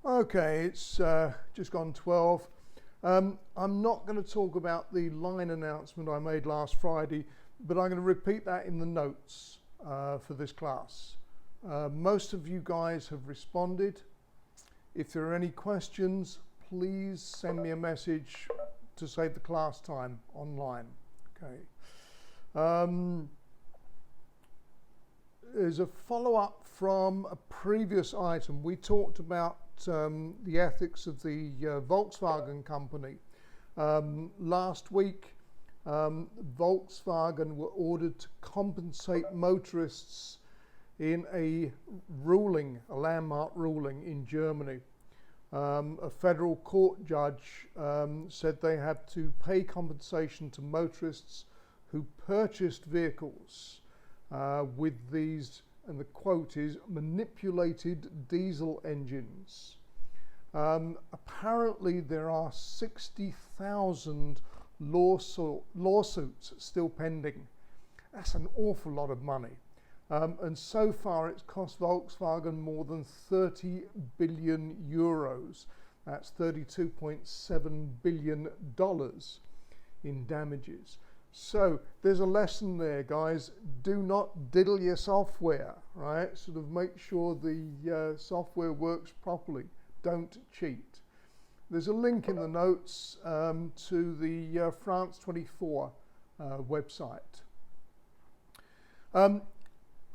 Okay, it's just gone 12. I'm not going to talk about the line announcement I made last Friday, but I'm going to repeat that in the notes for this class. Most of you guys have responded. If there are any questions, please send me a message to save the class time online. Okay. There's a follow-up from a previous item. We talked about the ethics of the Volkswagen company. Last week, Volkswagen were ordered to compensate motorists in a ruling, a landmark ruling in Germany. A federal court judge said they had to pay compensation to motorists who purchased vehicles with these, and the quote is, manipulated diesel engines. Apparently there are 60,000 lawsuits still pending. That's an awful lot of money. And so far it's cost Volkswagen more than 30 billion euros. That's $32.7 billion in damages. So there's a lesson there, guys. Do not diddle your software, right? Sort of make sure the software works properly. Don't cheat. There's a link in the notes to the France 24 website.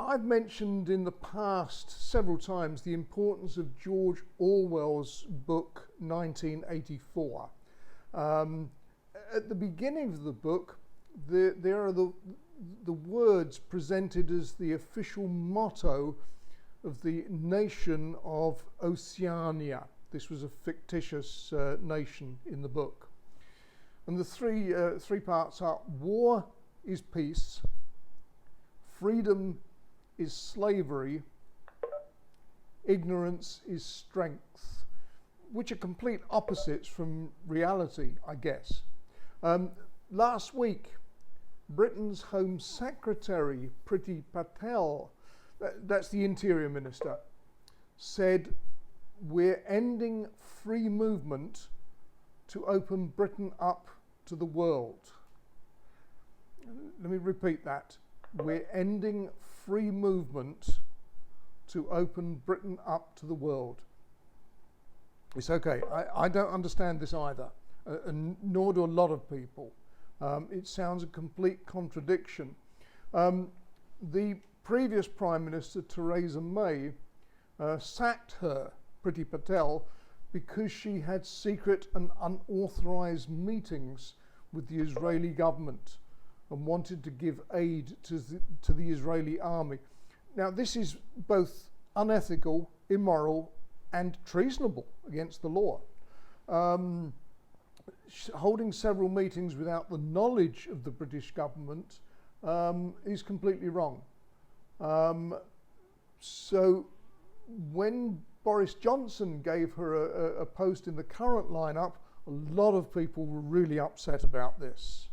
I've mentioned in the past several times the importance of George Orwell's book 1984. At the beginning of the book, there are the words presented as the official motto of the nation of Oceania. This was a fictitious nation in the book. And the three parts are: war is peace, freedom is slavery, ignorance is strength, which are complete opposites from reality, I guess. Last week, Britain's Home Secretary, Priti Patel, that's the Interior Minister, said, "We're ending free movement to open Britain up to the world." Let me repeat that. We're ending free movement to open Britain up to the world. It's okay. I don't understand this either, nor do a lot of people. It sounds a complete contradiction. The previous Prime Minister, Theresa May, sacked her, Priti Patel, because she had secret and unauthorized meetings with the Israeli government and wanted to give aid to the Israeli army. Now, this is both unethical, immoral, and treasonable against the law. Holding several meetings without the knowledge of the British government is completely wrong. So when Boris Johnson gave her a post in the current lineup, a lot of people were really upset about this.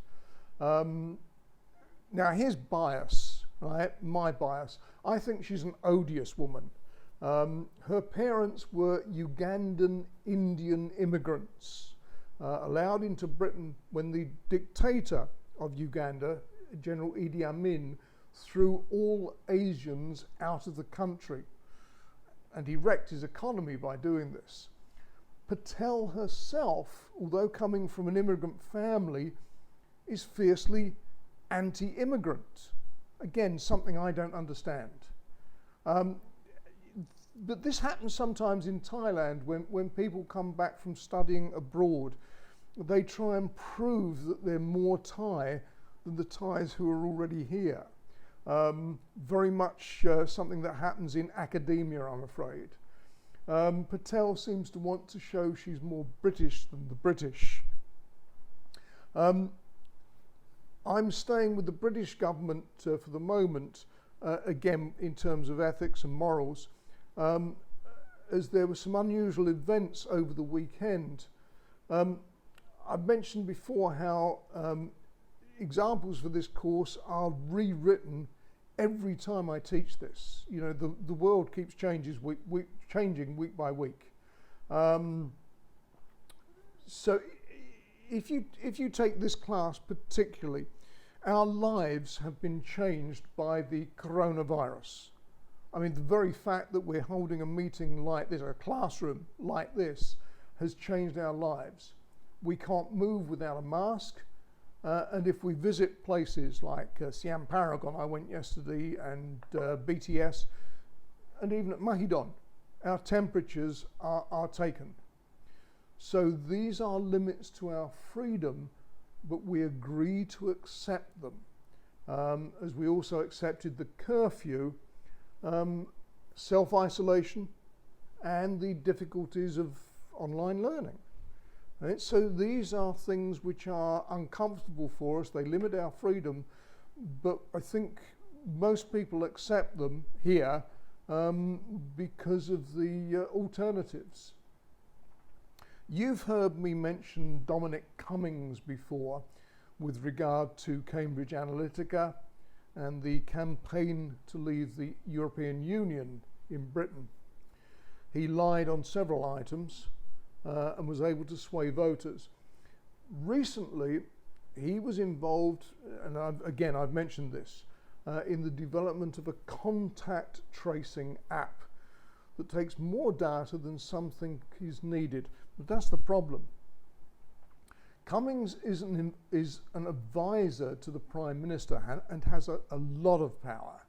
Now here's bias, right? My bias. I think she's an odious woman. Her parents were Ugandan Indian immigrants. Allowed into Britain when the dictator of Uganda, General Idi Amin, threw all Asians out of the country. And he wrecked his economy by doing this. Patel herself, although coming from an immigrant family, is fiercely anti-immigrant. Again, something I don't understand. But this happens sometimes in Thailand when people come back from studying abroad. They try and prove that they're more Thai than the Thais who are already here. Very much something that happens in academia, I'm afraid. Patel seems to want to show she's more British than the British. I'm staying with the British government for the moment, again in terms of ethics and morals, as there were some unusual events over the weekend. I've mentioned before how examples for this course are rewritten every time I teach this. You know, the world keeps changing week by week. Um, so if you take this class particularly, our lives have been changed by the coronavirus. I mean, the very fact that we're holding a meeting like this, a classroom like this, has changed our lives. We can't move without a mask, and if we visit places like Siam Paragon, I went yesterday, and BTS, and even at Mahidol, our temperatures are taken. So these are limits to our freedom, but we agree to accept them, as we also accepted the curfew, self-isolation, and the difficulties of online learning. Right? So these are things which are uncomfortable for us. They limit our freedom, but I think most people accept them here because of the alternatives. You've heard me mention Dominic Cummings before with regard to Cambridge Analytica and the campaign to leave the European Union in Britain. He lied on several items and was able to sway voters. Recently, he was involved, and I've mentioned this, in the development of a contact tracing app that takes more data than something is needed. But that's the problem. Cummings is an advisor to the Prime Minister and has a lot of power.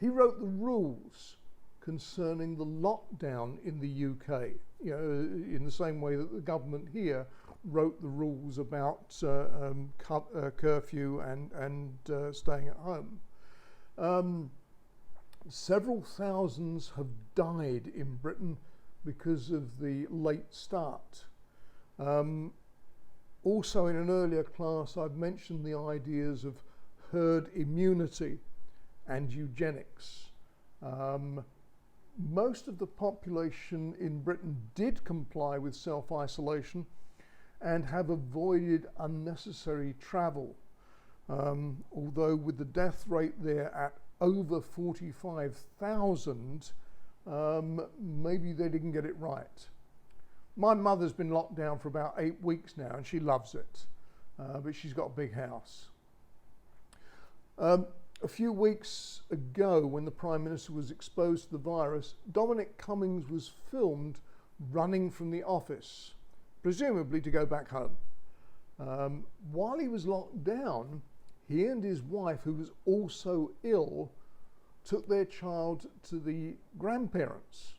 He wrote the rules concerning the lockdown in the UK, you know, in the same way that the government here wrote the rules about curfew and staying at home. Several thousands have died in Britain because of the late start. Also in an earlier class, I've mentioned the ideas of herd immunity and eugenics. Most of the population in Britain did comply with self-isolation and have avoided unnecessary travel. Although with the death rate there at over 45,000, maybe they didn't get it right. My mother's been locked down for about 8 weeks now and she loves it, but she's got a big house. A few weeks ago, when the Prime Minister was exposed to the virus, Dominic Cummings was filmed running from the office, presumably to go back home. While he was locked down, he and his wife, who was also ill, took their child to the grandparents.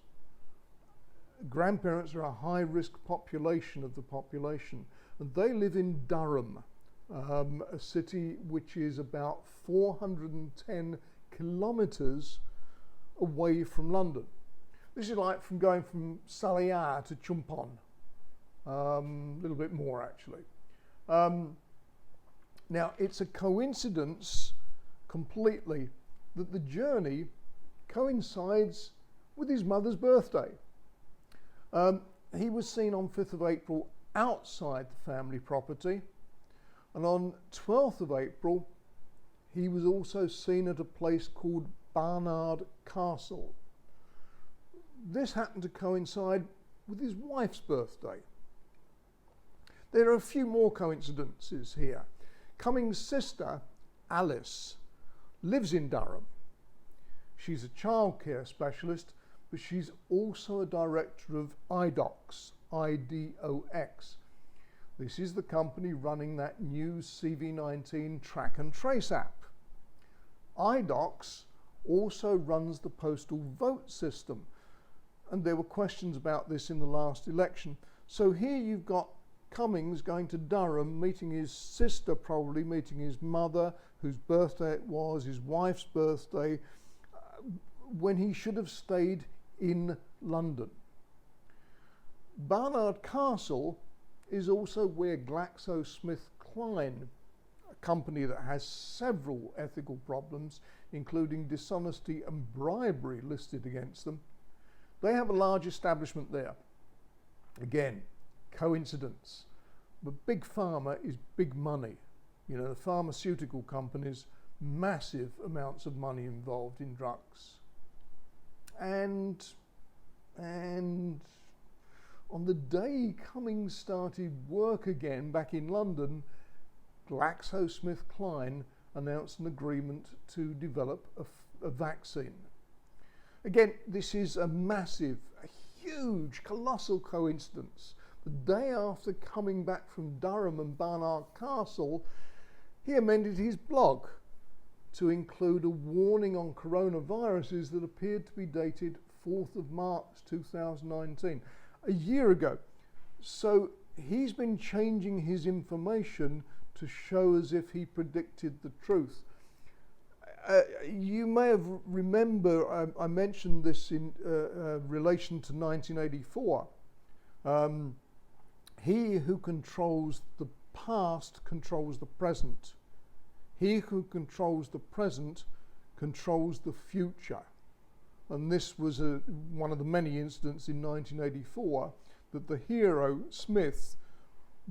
Grandparents are a high-risk population of the population, and they live in Durham, a city which is about 410 kilometres away from London. This is like from going from Saliah to Chumpon, a little bit more actually. Now, it's a coincidence completely that the journey coincides with his mother's birthday. He was seen on 5th of April outside the family property, and on 12th of April, he was also seen at a place called Barnard Castle. This happened to coincide with his wife's birthday. There are a few more coincidences here. Cummings' sister, Alice, lives in Durham. She's a childcare specialist, but she's also a director of IDOX, IDOX. This is the company running that new CV19 track and trace app. IDOX also runs the postal vote system, and there were questions about this in the last election. So here you've got Cummings going to Durham, meeting his sister, probably meeting his mother, whose birthday it was, his wife's birthday, when he should have stayed in London. Barnard Castle is also where GlaxoSmithKline, a company that has several ethical problems, including dishonesty and bribery listed against them, they have a large establishment there. Again, coincidence. But big pharma is big money. You know, the pharmaceutical companies, massive amounts of money involved in drugs. and on the day Cummings started work again back in London, GlaxoSmithKline announced an agreement to develop a vaccine. Again, this is a huge, colossal coincidence. The day after coming back from Durham and Barnard Castle, he amended his blog to include a warning on coronaviruses that appeared to be dated 4th of March 2019, a year ago. So he's been changing his information to show as if he predicted the truth. You may have remember I mentioned this in relation to 1984. He who controls the past controls the present. He who controls the present controls the future. And this was one of the many incidents in 1984 that the hero, Smith,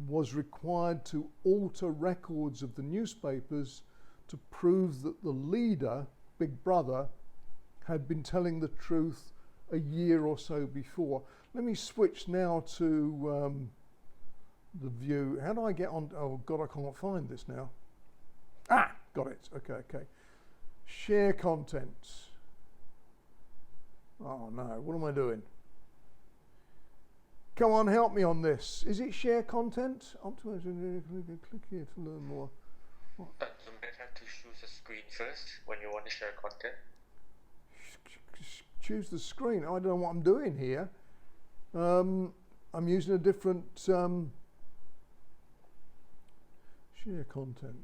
was required to alter records of the newspapers to prove that the leader, Big Brother, had been telling the truth a year or so before. Let me switch now to the view. How do I get on? Oh God, I can't find this now. Ah, got it. Okay. Share content. Oh no, what am I doing? Come on, help me on this. Is it share content? Click here to learn more. You might have to choose a screen first when you want to share content. Choose the screen. I don't know what I'm doing here. I'm using a different share content.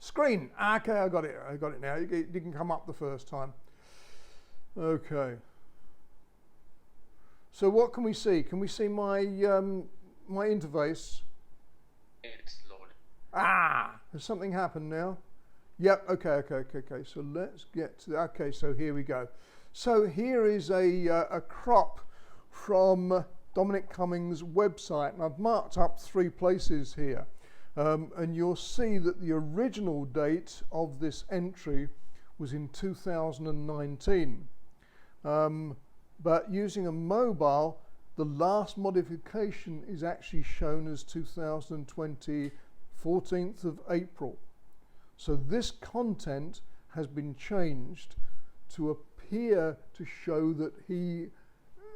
Screen. Okay, I got it now. It didn't come up the first time. Okay. So what can we see? Can we see my my interface? It's loaded. Has something happened now? Yep. Okay. So let's get to. Okay. So here we go. So here is a crop from Dominic Cummings' website, and I've marked up 3 places here. And you'll see that the original date of this entry was in 2019. But using a mobile, the last modification is actually shown as 2020, 14th of April. So this content has been changed to appear to show that he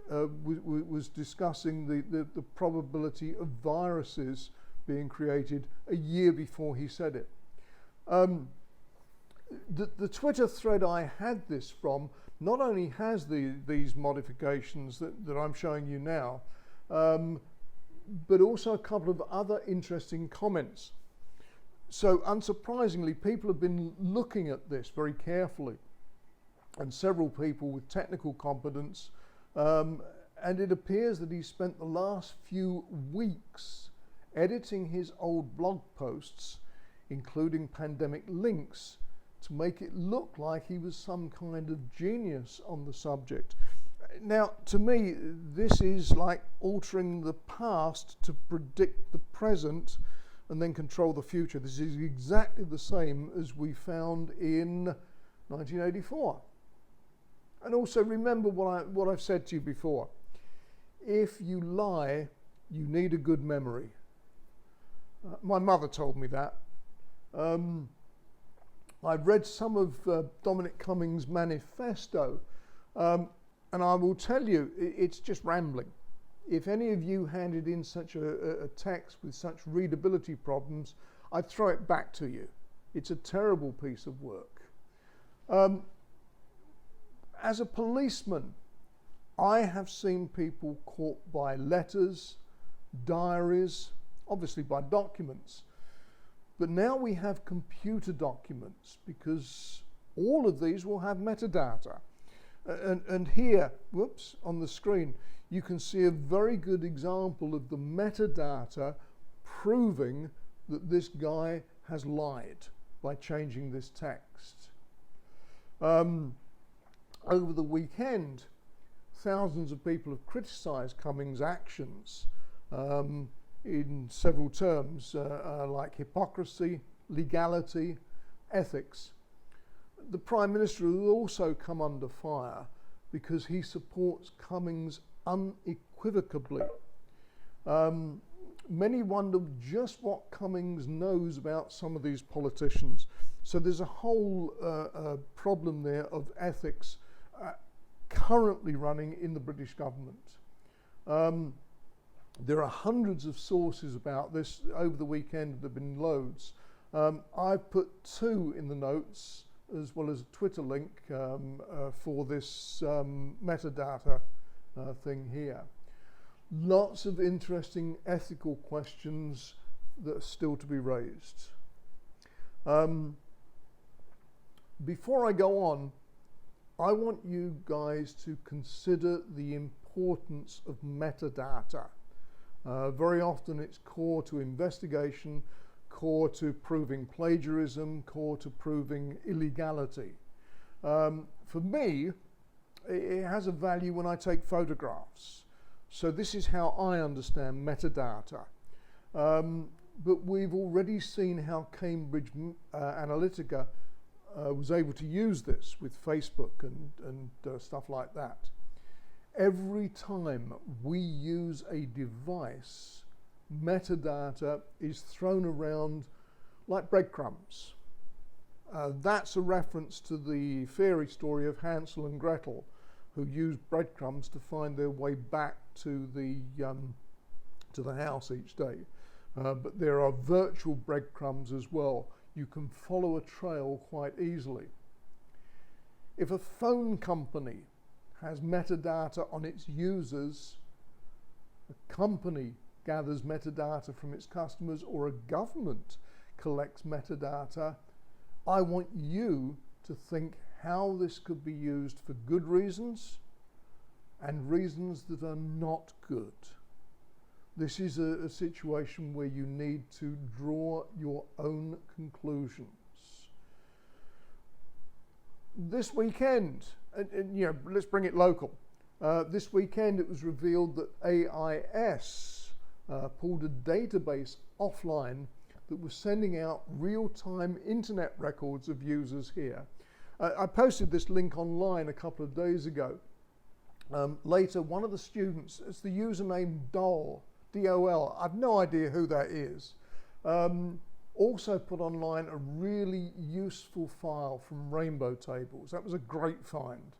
was discussing the probability of viruses being created a year before he said it. The Twitter thread I had this from not only has these modifications that I'm showing you now, but also a couple of other interesting comments. So unsurprisingly, people have been looking at this very carefully, and several people with technical competence, and it appears that he spent the last few weeks editing his old blog posts, including pandemic links, to make it look like he was some kind of genius on the subject. Now, to me, this is like altering the past to predict the present and then control the future. This is exactly the same as we found in 1984. And also remember what I've said to you before. If you lie, you need a good memory. My mother told me that. I've read some of Dominic Cummings' manifesto, and I will tell you, it's just rambling. If any of you handed in such a text with such readability problems, I'd throw it back to you. It's a terrible piece of work. As a policeman, I have seen people caught by letters, diaries, obviously by documents. But now we have computer documents because all of these will have metadata. And here, whoops, on the screen, you can see a very good example of the metadata proving that this guy has lied by changing this text. Over the weekend, thousands of people have criticized Cummings' actions in several terms, like hypocrisy, legality, ethics. the Prime Minister has also come under fire because he supports Cummings unequivocally. Many wonder just what Cummings knows about some of these politicians. So there's a whole problem there of ethics currently running in the British government. There are hundreds of sources about this. Over the weekend there have been loads. I've put 2 in the notes, as well as a Twitter link for this metadata thing here. Lots of interesting ethical questions that are still to be raised. Before I go on, I want you guys to consider the importance of metadata. Very often it's core to investigation, core to proving plagiarism, core to proving illegality. For me, it has a value when I take photographs. So this is how I understand metadata. But we've already seen how Cambridge Analytica was able to use this with Facebook and stuff like that. Every time we use a device, metadata is thrown around like breadcrumbs. That's a reference to the fairy story of Hansel and Gretel, who used breadcrumbs to find their way back to the house each day. But there are virtual breadcrumbs as well. You can follow a trail quite easily. If a phone company has metadata on its users, a company gathers metadata from its customers, or a government collects metadata, I want you to think how this could be used for good reasons and reasons that are not good. This is a situation where you need to draw your own conclusions. This weekend, let's bring it local. This weekend it was revealed that AIS pulled a database offline that was sending out real-time internet records of users here. I posted this link online a couple of days ago. Later, one of the students, it's the username Dol, D-O-L, I've no idea who that is, also put online a really useful file from Rainbow Tables. That was a great find.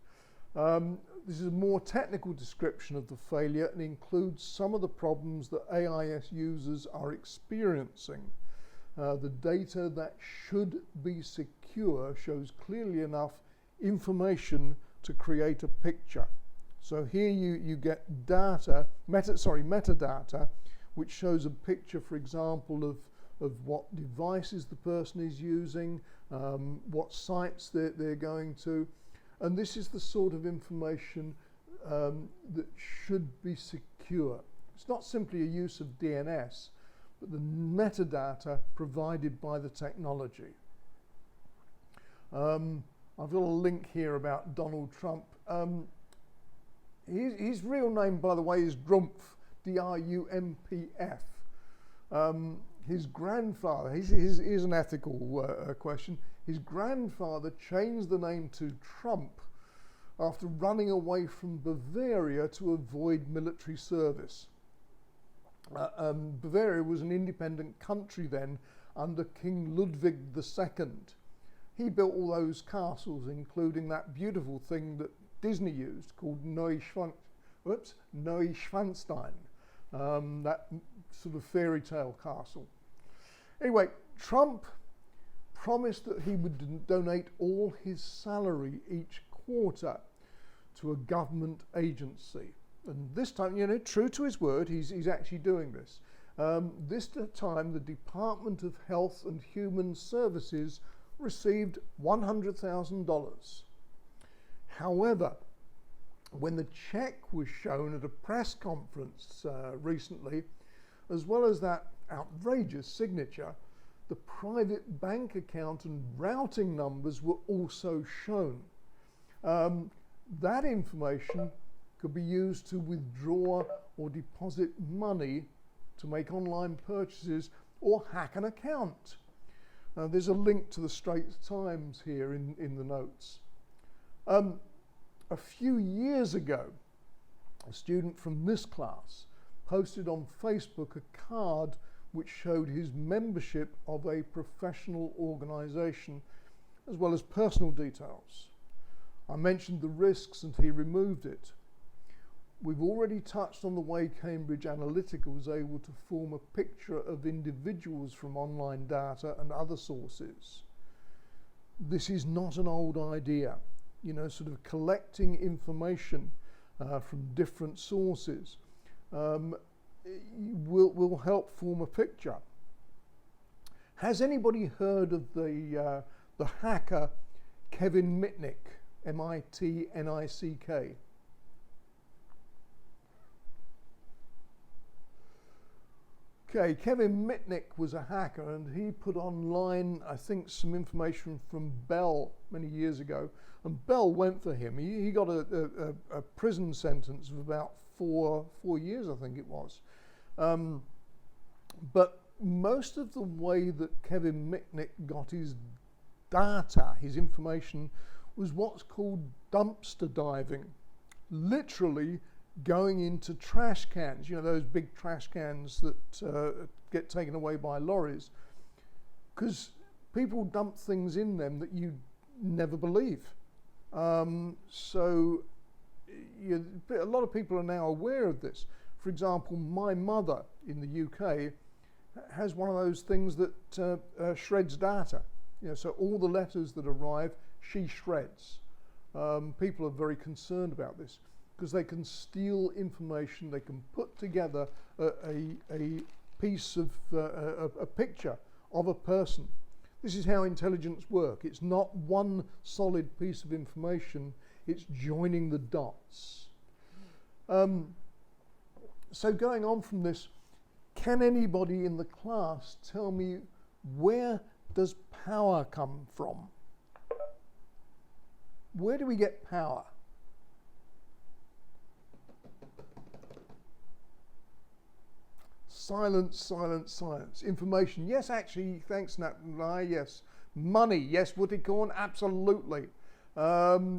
This is a more technical description of the failure and includes some of the problems that AIS users are experiencing. The data that should be secure shows clearly enough information to create a picture. So here you get metadata, which shows a picture, for example, of what devices the person is using, what sites they're going to. And this is the sort of information that should be secure. It's not simply a use of DNS, but the metadata provided by the technology. I've got a link here about Donald Trump. His real name, by the way, is Drumpf, D-R-U-M-P-F. His grandfather, here's an ethical question. His grandfather changed the name to Trump after running away from Bavaria to avoid military service. Bavaria was an independent country then under King Ludwig II. He built all those castles, including that beautiful thing that Disney used called Neuschwanstein, that sort of fairy tale castle. Anyway, Trump promised that he would donate all his salary each quarter to a government agency. And this time, true to his word, he's actually doing this. This time, the Department of Health and Human Services received $100,000. However, when the check was shown at a press conference recently, as well as that outrageous signature, the private bank account and routing numbers were also shown. That information could be used to withdraw or deposit money, to make online purchases, or hack an account. There's a link to the Straits Times here in the notes. A few years ago, a student from this class posted on Facebook a card which showed his membership of a professional organisation as well as personal details. I mentioned the risks and he removed it. We've already touched on the way Cambridge Analytica was able to form a picture of individuals from online data and other sources. This is not an old idea, sort of collecting information from different sources will help form a picture. Has anybody heard of the hacker Kevin Mitnick, M-I-T-N-I-C-K? Okay, Kevin Mitnick was a hacker and he put online, I think, some information from Bell many years ago, and Bell went for him. He got a prison sentence of about four years, I think it was. But most of the way that Kevin Mitnick got his data, his information, was what's called dumpster diving. Literally going into trash cans, those big trash cans that get taken away by lorries, because people dump things in them that you never believe. So a lot of people are now aware of this. For example, my mother in the UK has one of those things that shreds data. So all the letters that arrive, she shreds. People are very concerned about this because they can steal information, they can put together a piece of a picture of a person. This is how intelligence works. It's not one solid piece of information, it's joining the dots. So going on from this, can anybody in the class tell me, where does power come from? Where do we get power? Silence, silence, silence. Information, yes, actually, thanks Nat. Yes. Money, yes. Wuticorn, absolutely.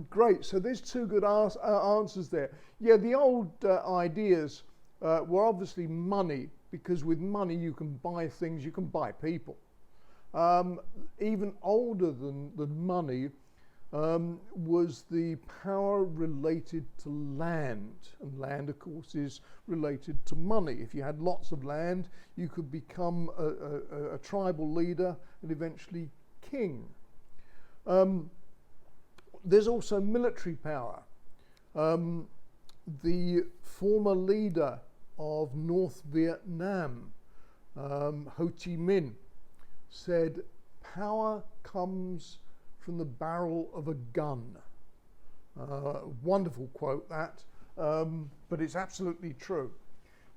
Great, so there's two good answers there. Yeah, the old ideas were obviously money, because with money you can buy things, you can buy people. Even older than money was the power related to land, and land of course is related to money. If you had lots of land, you could become a tribal leader and eventually king. There's also military power. The former leader of North Vietnam, Ho Chi Minh, said, "Power comes from the barrel of a gun." Wonderful quote that, but it's absolutely true.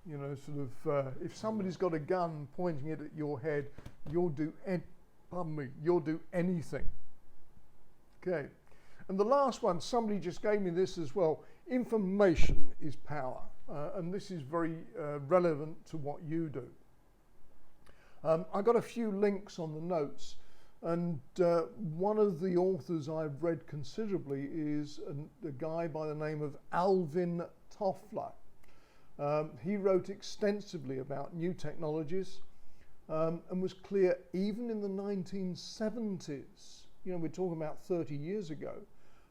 If somebody's got a gun pointing it at your head, you'll do anything. Okay, and the last one, somebody just gave me this as well. Information is power, and this is very relevant to what you do. I got a few links on the notes, and one of the authors I've read considerably is a guy by the name of Alvin Toffler. He wrote extensively about new technologies and was clear even in the 1970s, we're talking about 30 years ago,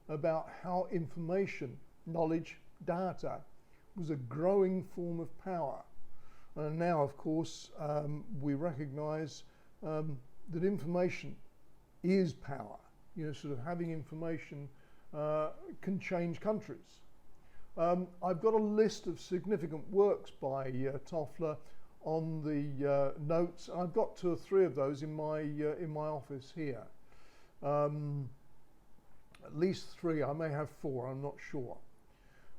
about how information, knowledge, data was a growing form of power. And now, of course, we recognize that information is power. Sort of having information can change countries. I've got a list of significant works by Toffler on the notes. I've got 2 or 3 of those in my office here. At least 3. I may have 4. I'm not sure.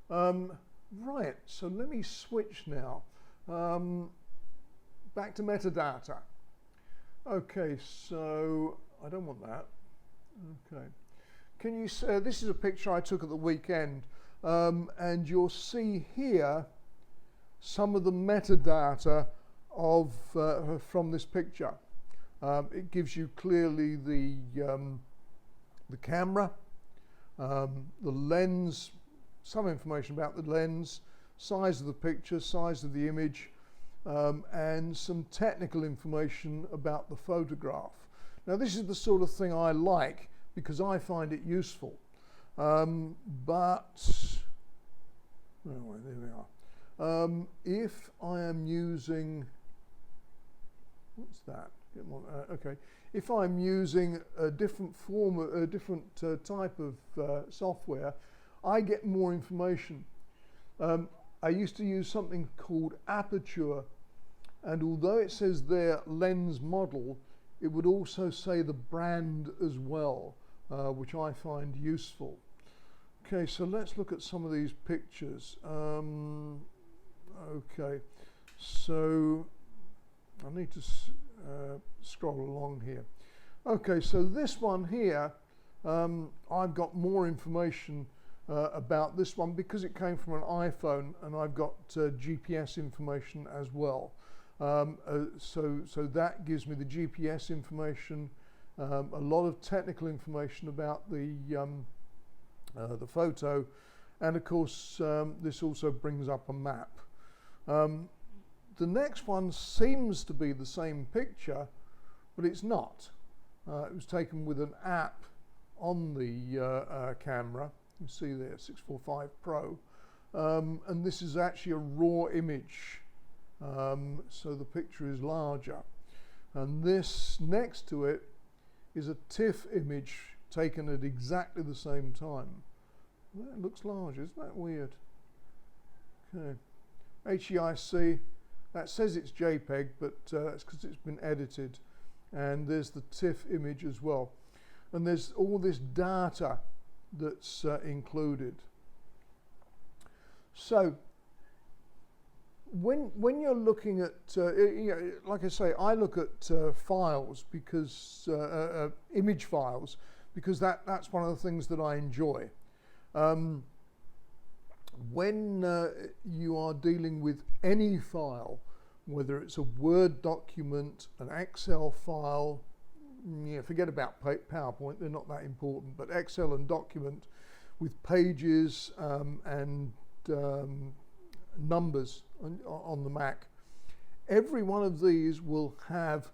Right. So let me switch now. Back to metadata. Okay, so I don't want that. Okay. Can you say, this is a picture I took at the weekend, and you'll see here some of the metadata of from this picture. It gives you clearly the camera, the lens, some information about the lens, size of the picture, size of the image, and some technical information about the photograph. Now this is the sort of thing I like because I find it useful. But anyway, there we are. If I am using, what's that? Okay. If I'm using a different form, a different type of software, I get more information. I used to use something called Aperture, and although it says there lens model, it would also say the brand as well, which I find useful. Okay, so let's look at some of these pictures. Okay, so I need to scroll along here. Okay, so this one here, I've got more information about this one because it came from an iPhone, and I've got GPS information as well. So that gives me the GPS information, a lot of technical information about the photo, and of course this also brings up a map. The next one seems to be the same picture, but it's not. It was taken with an app on the camera. You see there, 645 Pro, and this is actually a raw image, so the picture is larger. And this next to it is a TIFF image taken at exactly the same time. That looks large, isn't that weird? Okay, EGCI, that says it's JPEG, but that's because it's been edited. And there's the TIFF image as well. And there's all this data that's included. So when you're looking at, you know, like I say, I look at files because image files, because that's one of the things that I enjoy. When you are dealing with any file, whether it's a Word document, an Excel file, yeah, forget about PowerPoint, they're not that important, but Excel and document with pages and numbers on the Mac, every one of these will have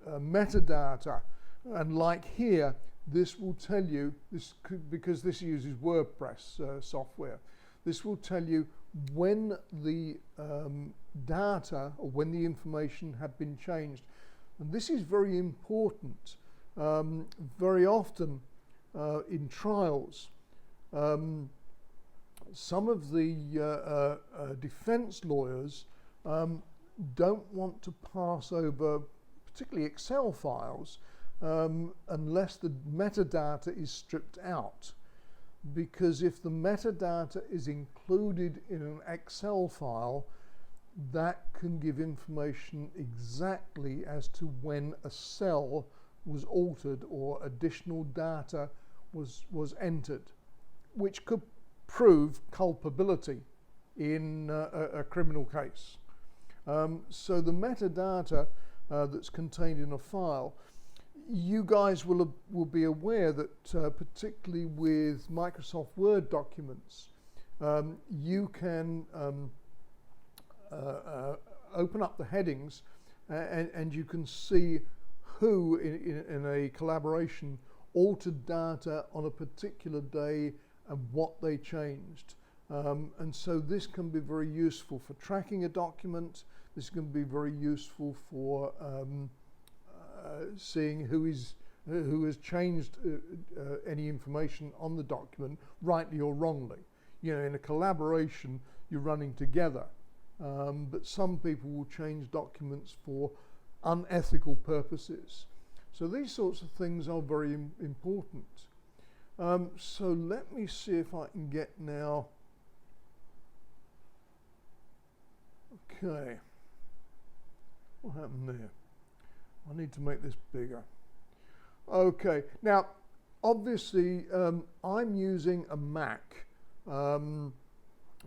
metadata, and like here, this will tell you, because this uses WordPress software, this will tell you when the data or when the information have been changed. And this is very important. Very often in trials, some of the defense lawyers don't want to pass over particularly Excel files unless the metadata is stripped out. Because if the metadata is included in an Excel file, that can give information exactly as to when a cell was altered or additional data was entered, which could prove culpability in a criminal case. So the metadata that's contained in a file, you guys will be aware that particularly with Microsoft Word documents, you can open up the headings and you can see who in a collaboration altered data on a particular day and what they changed. And so this can be very useful for tracking a document. This can be very useful for seeing who has changed any information on the document, rightly or wrongly. You know, in a collaboration, you're running together. But some people will change documents for unethical purposes. So these sorts of things are very important. So let me see if I can get now. Okay. What happened there? I need to make this bigger. Okay. Now, obviously, I'm using a Mac.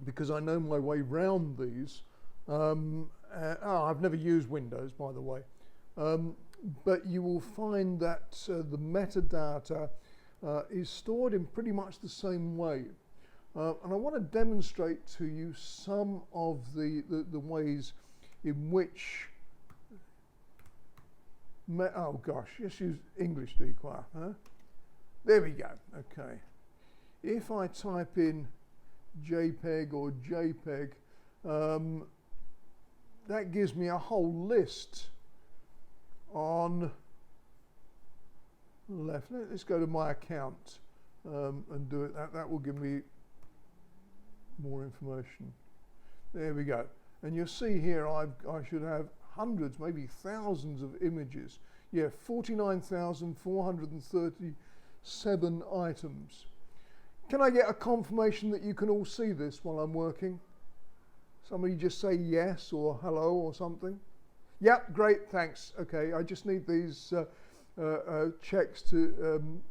Because I know my way round these. I've never used Windows, by the way. but you will find that the metadata is stored in pretty much the same way. And I want to demonstrate to you some of the ways in which, oh gosh, let's use English dequire, huh? There we go, okay. If I type in JPEG or JPEG, that gives me a whole list on the left. Let's go to my account and do it. That will give me more information. There we go. And you'll see here I should have hundreds, maybe thousands of images. Yeah, 49,437 items. Can I get a confirmation that you can all see this while I'm working? Somebody just say yes or hello or something. Yep, great, thanks. Okay, I just need these checks to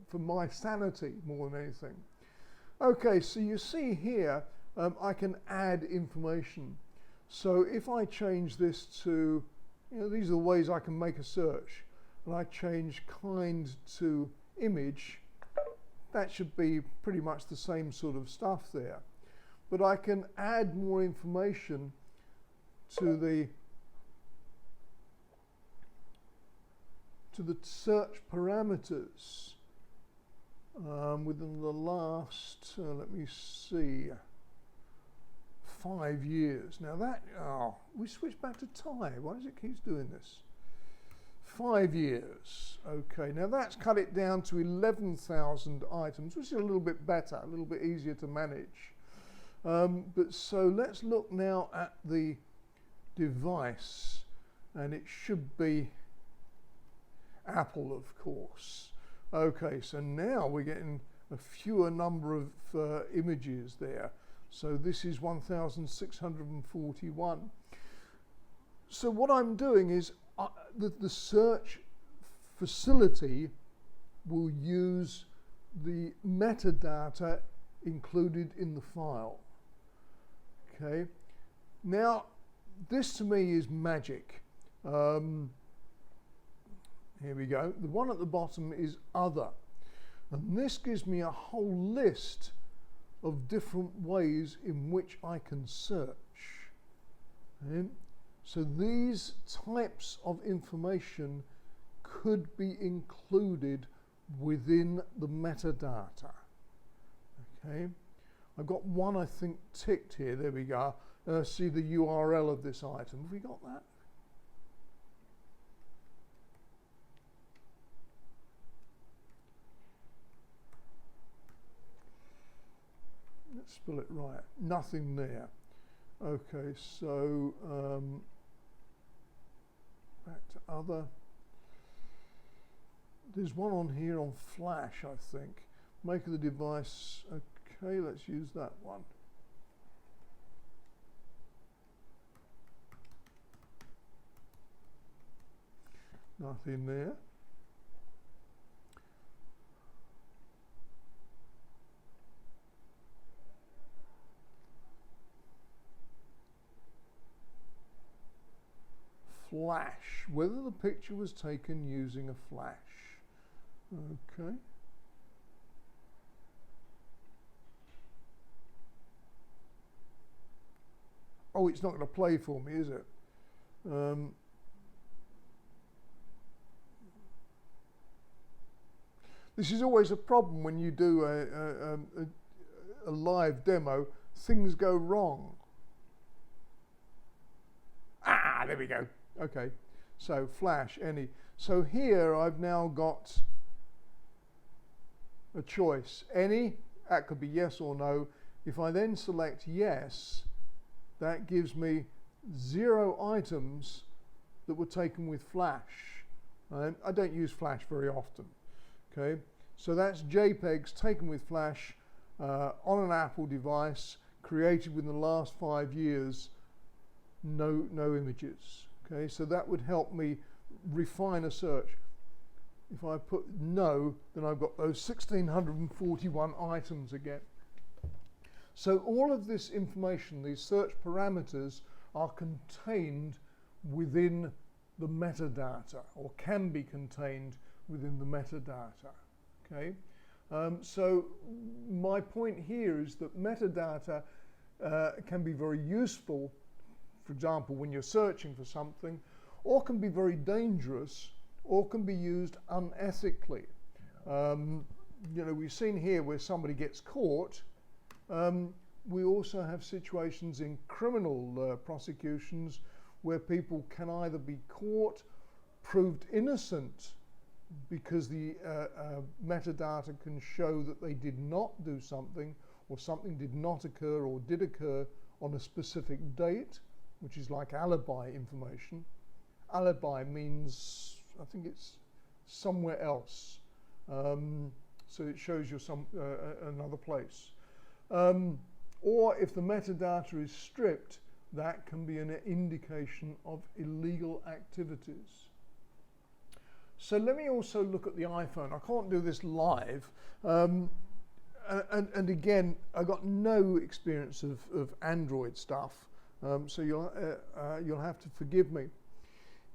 for my sanity more than anything. Okay, so you see here, I can add information. So if I change this to, these are the ways I can make a search, and I change kind to image, that should be pretty much the same sort of stuff there. But I can add more information to the search parameters within the last, let me see, 5 years. Now that, we switched back to Thai. Why does it keep doing this? 5 years. Okay, now that's cut it down to 11,000 items, which is a little bit better, a little bit easier to manage. But so let's look now at the device, and it should be Apple, of course. Okay, so now we're getting a fewer number of images there. So this is 1,641. So what I'm doing is the search facility will use the metadata included in the file. Okay, now this to me is magic. Here we go. The one at the bottom is other, and this gives me a whole list of different ways in which I can search. Okay? So these types of information could be included within the metadata. Okay, I've got one I think ticked here. There we go. See the URL of this item. Have we got that? Let's spell it right. Nothing there. Okay, so back to other. There's one on here on Flash, I think. Make of the device. Okay, let's use that one. Nothing there. Flash, whether the picture was taken using a flash. Okay. Oh, it's not going to play for me, is it? This is always a problem when you do a live demo. Things go wrong. Ah, there we go. Okay, so flash, any. So here I've now got a choice. Any, that could be yes or no. If I then select yes, that gives me 0 items that were taken with flash. I don't use flash very often. Okay, so that's JPEGs taken with flash on an Apple device, created within the last 5 years, no images. Okay, so that would help me refine a search. If I put no, then I've got those 1,641 items again. So all of this information, these search parameters, are contained within the metadata, or can be contained within the metadata. Okay, so my point here is that metadata can be very useful, for example, when you're searching for something, or can be very dangerous, or can be used unethically. You know, we've seen here where somebody gets caught. We also have situations in criminal prosecutions where people can either be caught, proved innocent because the metadata can show that they did not do something, or something did not occur or did occur on a specific date, which is like alibi information. Alibi means, I think it's somewhere else. So it shows you another place. Or if the metadata is stripped, that can be an indication of illegal activities. So let me also look at the iPhone. I can't do this live. And again, I got no experience of Android stuff, so you'll have to forgive me.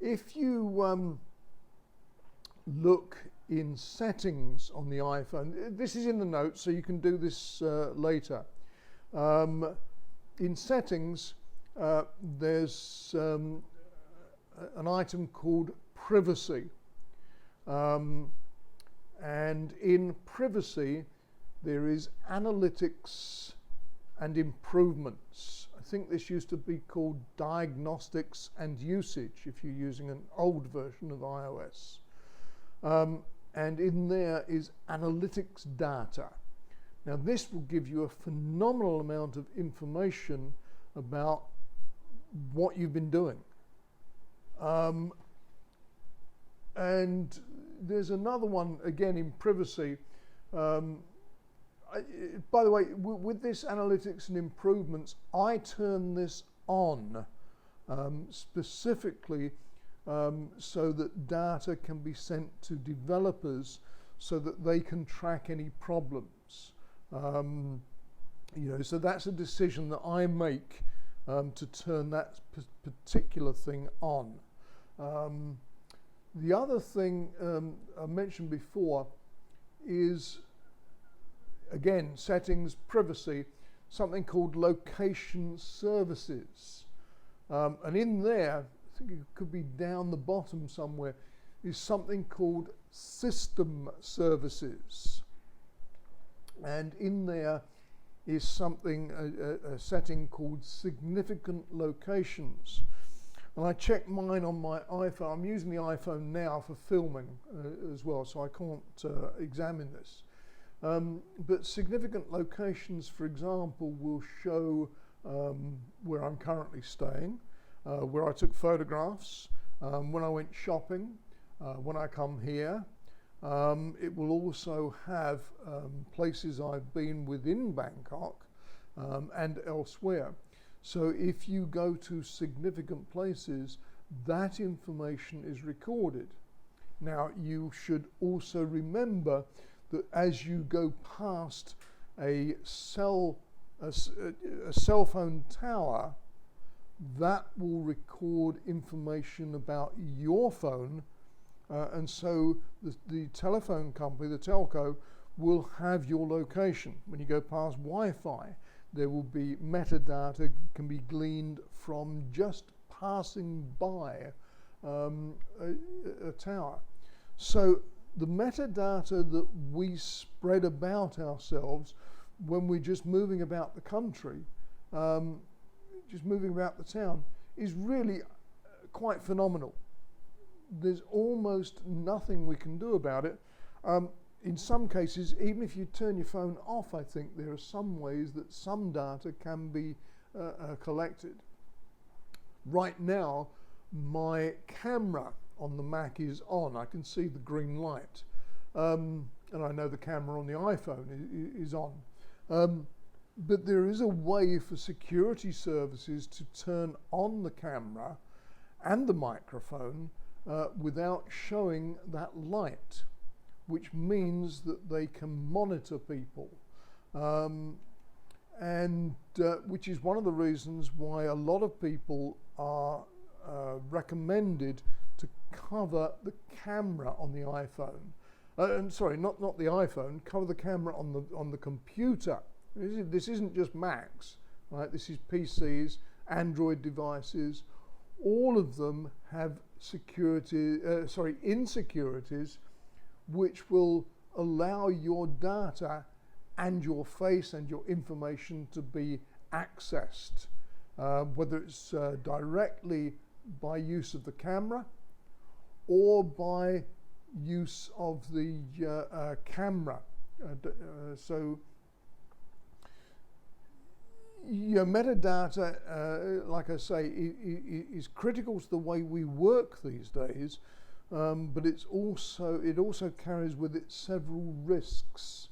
If you look in settings on the iPhone, this is in the notes, so you can do this later. In settings, there's an item called privacy. And in privacy, there is analytics and improvements. I think this used to be called diagnostics and usage if you're using an old version of iOS. And in there is analytics data. Now this will give you a phenomenal amount of information about what you've been doing. And there's another one, again, in privacy. By the way, with this analytics and improvements, I turn this on specifically so that data can be sent to developers so that they can track any problems. You know, so that's a decision that I make to turn that particular thing on. The other thing I mentioned before is, again, settings, privacy, something called location services. And in there, I think it could be down the bottom somewhere, is something called system services. And in there is something, a setting called significant locations. And I checked mine on my iPhone. I'm using the iPhone now for filming as well, so I can't examine this. But significant locations, for example, will show where I'm currently staying, where I took photographs, when I went shopping, when I come here. It will also have places I've been within Bangkok and elsewhere. So if you go to significant places, that information is recorded. Now, you should also remember that as you go past a cell phone tower, that will record information about your phone, and so the telephone company, the telco, will have your location. When you go past Wi-Fi, there will be metadata can be gleaned from just passing by a tower. So the metadata that we spread about ourselves when we're just moving about the country, just moving about the town, is really quite phenomenal. There's almost nothing we can do about it. In some cases, even if you turn your phone off, I think there are some ways that some data can be collected. Right now, my camera on the Mac is on. I can see the green light. And I know the camera on the iPhone is on. But there is a way for security services to turn on the camera and the microphone without showing that light, which means that they can monitor people. And which is one of the reasons why a lot of people are recommended cover the camera on the iPhone. And sorry, not the iPhone. Cover the camera on the computer. This isn't just Macs, right? This is PCs, Android devices. All of them have insecurities, which will allow your data and your face and your information to be accessed, whether it's directly by use of the camera or by use of the camera. So your metadata, like I say, is critical to the way we work these days, but it also carries with it several risks.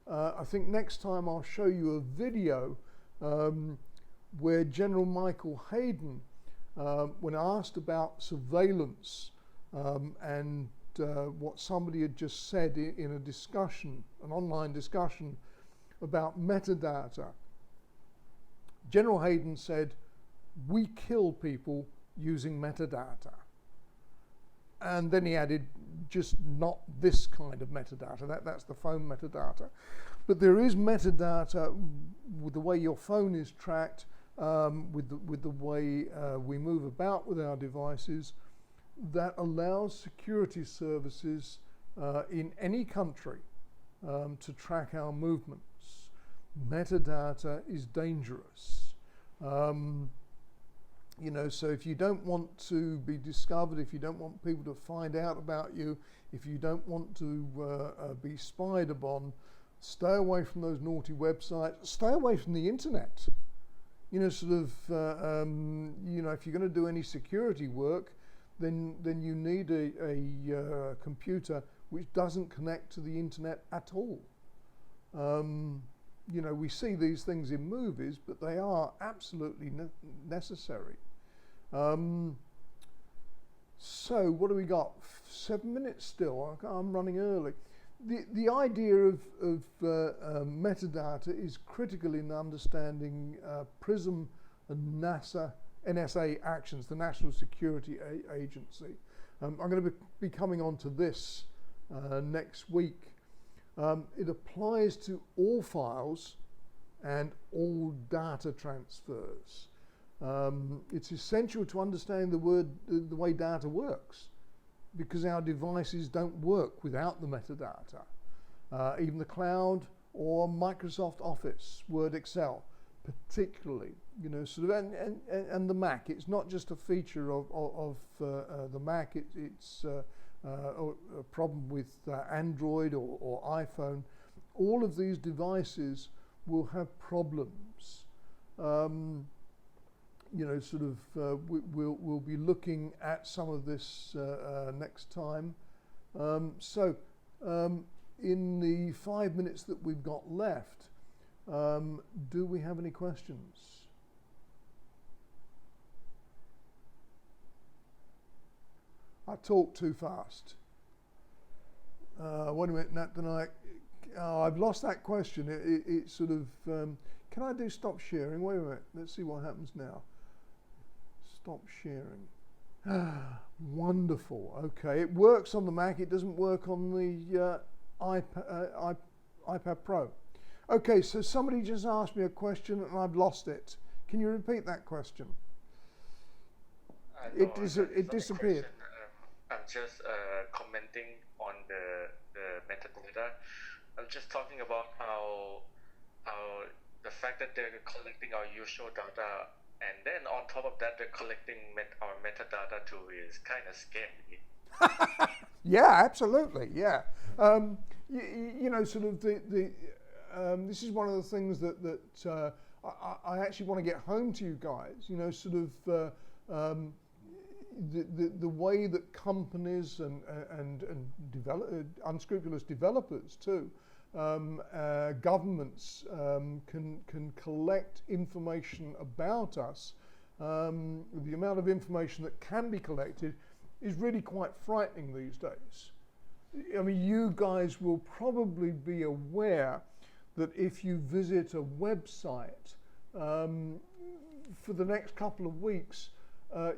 I think next time I'll show you a video where General Michael Hayden, when asked about surveillance and what somebody had just said in a discussion, an online discussion about metadata, General Hayden said, "We kill people using metadata." And then he added, just not this kind of metadata, that's the phone metadata. But there is metadata with the way your phone is tracked, with the way we move about with our devices, that allows security services in any country to track our movements. Metadata is dangerous. You know, so if you don't want to be discovered, if you don't want people to find out about you, if you don't want to be spied upon, stay away from those naughty websites, stay away from the internet. You know, sort of, you know, if you're going to do any security work, then you need a computer which doesn't connect to the internet at all. You know, we see these things in movies, but they are absolutely necessary. So what do we got? 7 minutes still. I'm running early. The idea of metadata is critical in understanding PRISM and NSA actions, the National Security Agency. I'm going to be coming on to this next week. It applies to all files and all data transfers. It's essential to understand the way data works, because our devices don't work without the metadata. Even the cloud or Microsoft Office, Word, Excel, particularly, you know, sort of, and the Mac. It's not just a feature of the Mac. It's a problem with Android or iPhone. All of these devices will have problems. You know, sort of, we'll be looking at some of this next time. In the 5 minutes that we've got left, do we have any questions? I talk too fast. Wait a minute, Nat, I've lost that question. It's sort of, can I do stop sharing? Wait a minute, let's see what happens now. Stop sharing. Wonderful, okay. It works on the Mac, it doesn't work on the iPad Pro. Okay, so somebody just asked me a question and I've lost it. Can you repeat that question? No, it disappeared. I'm just commenting on the metadata. I'm just talking about how the fact that they're collecting our usual data, and then on top of that they're collecting our metadata too, is kind of scary. Yeah, absolutely. Yeah, you know, sort of this is one of the things that I actually want to get home to you guys. You know, sort of. The way that companies and unscrupulous developers too, governments can collect information about us. The amount of information that can be collected is really quite frightening these days. I mean, you guys will probably be aware that if you visit a website for the next couple of weeks,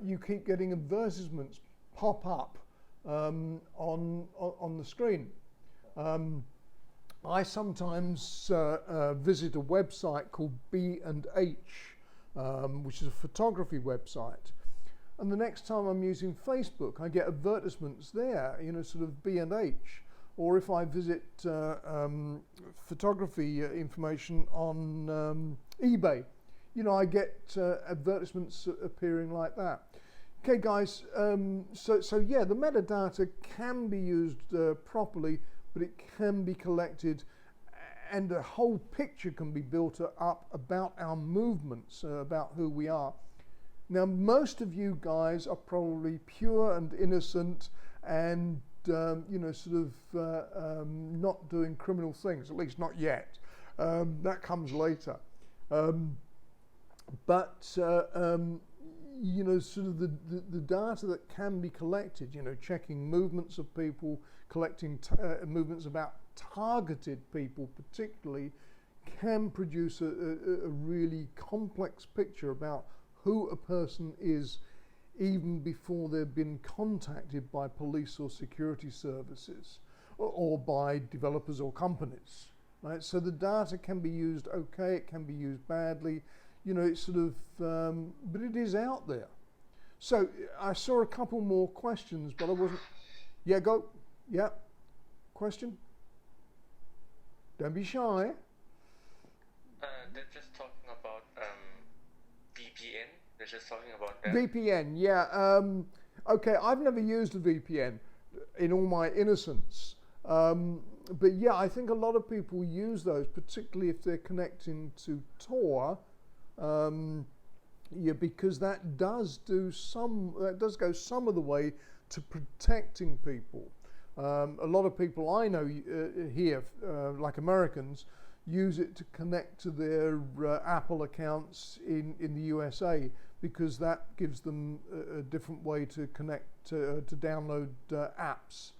you keep getting advertisements pop up on the screen. I sometimes visit a website called B&H, which is a photography website. And the next time I'm using Facebook, I get advertisements there, sort of B&H. Or if I visit photography information on eBay, I get advertisements appearing like that. Okay, guys, so yeah, the metadata can be used properly, but it can be collected and a whole picture can be built up about our movements, about who we are. Now, most of you guys are probably pure and innocent and, not doing criminal things, at least not yet. That comes later. But the data that can be collected, checking movements of people, collecting movements about targeted people particularly, can produce a really complex picture about who a person is even before they've been contacted by police or security services or by developers or companies, right? So the data can be used okay, it can be used badly, it's but it is out there. So I saw a couple more questions, but I wasn't, yeah, go, yeah, question? Don't be shy. They're just talking about VPN. They're just talking about that. VPN, yeah. Okay, I've never used a VPN in all my innocence. But yeah, I think a lot of people use those, particularly if they're connecting to Tor, because that does go some of the way to protecting people. A lot of people I know here, like Americans, use it to connect to their Apple accounts in the USA, because that gives them a different way to connect to download apps,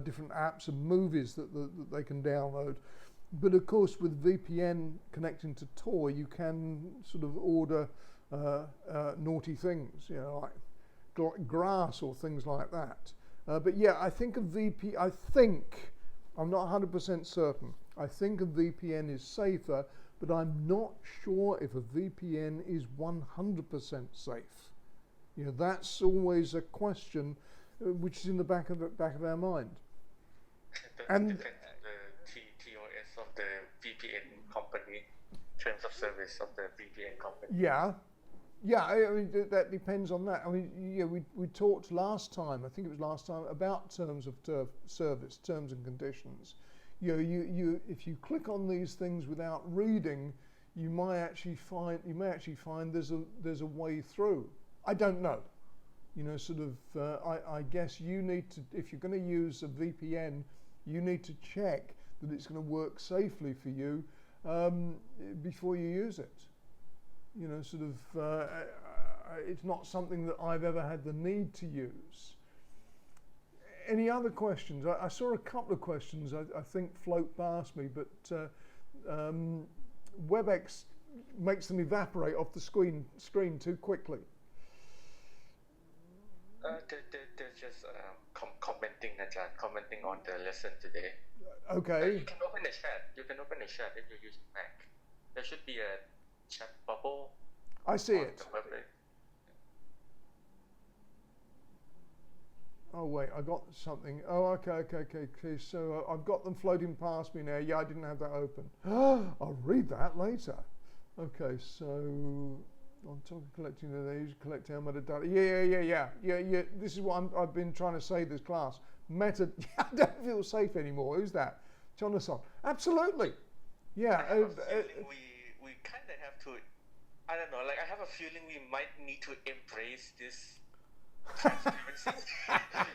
different apps and movies that they can download. But of course, with VPN connecting to Tor, you can sort of order naughty things, like grass or things like that. But yeah, I think I'm not 100% certain. I think a VPN is safer, but I'm not sure if a VPN is 100% safe. That's always a question which is in the back of our mind. And depends on the TOS of the VPN company, terms of service of the VPN company. Yeah, I mean, that depends on that. I mean, yeah, we talked last time, I think it was last time, about terms of service, terms and conditions. You if you click on these things without reading, you may actually find there's a way through. I don't know. I guess you need to, if you're going to use a VPN, you need to check that it's going to work safely for you before you use it. It's not something that I've ever had the need to use. Any other questions? I saw a couple of questions I think float past me, but WebEx makes them evaporate off the screen too quickly. They're just commenting on the lesson today. Okay. You can open the chat. if you're using Mac. There should be a chat bubble. I see it. Oh wait, I got something. Oh, okay. So I've got them floating past me now. Yeah, I didn't have that open. I'll read that later. Okay, so on top of collecting the use, collect our metadata. Yeah. This is what I've been trying to say this class. I don't feel safe anymore. Who's that? Jonathan. Absolutely. Yeah. I have a feeling we kind of have to. I don't know. Like I have a feeling we might need to embrace this transparency.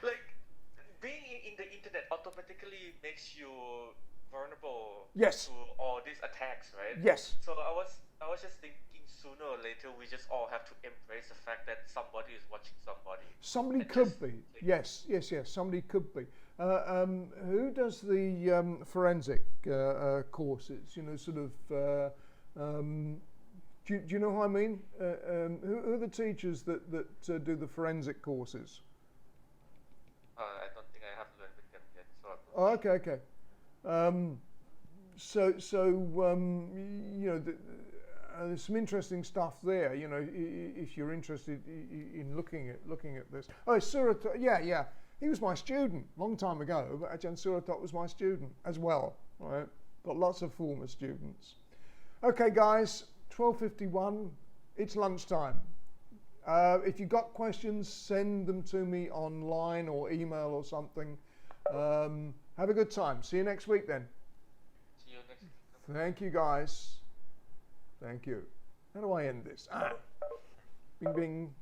Like being in the internet automatically makes you vulnerable to all these attacks, right? Yes. So I was just thinking sooner or later we just all have to embrace the fact that somebody is watching somebody. Somebody could be. Yes. Somebody could be. Who does the forensic courses? Do you know what I mean? Who are the teachers that do the forensic courses? Oh, okay, okay. You know, there's some interesting stuff there. You know, if you're interested in looking at this. Oh, Suratot, yeah. He was my student long time ago, but Ajahn Suratot was my student as well. Right? Got lots of former students. Okay, guys, 12:51. It's lunchtime. If you've got questions, send them to me online or email or something. Have a good time. See you next week then. See you next week. Thank you, guys. Thank you. How do I end this? Bing, bing.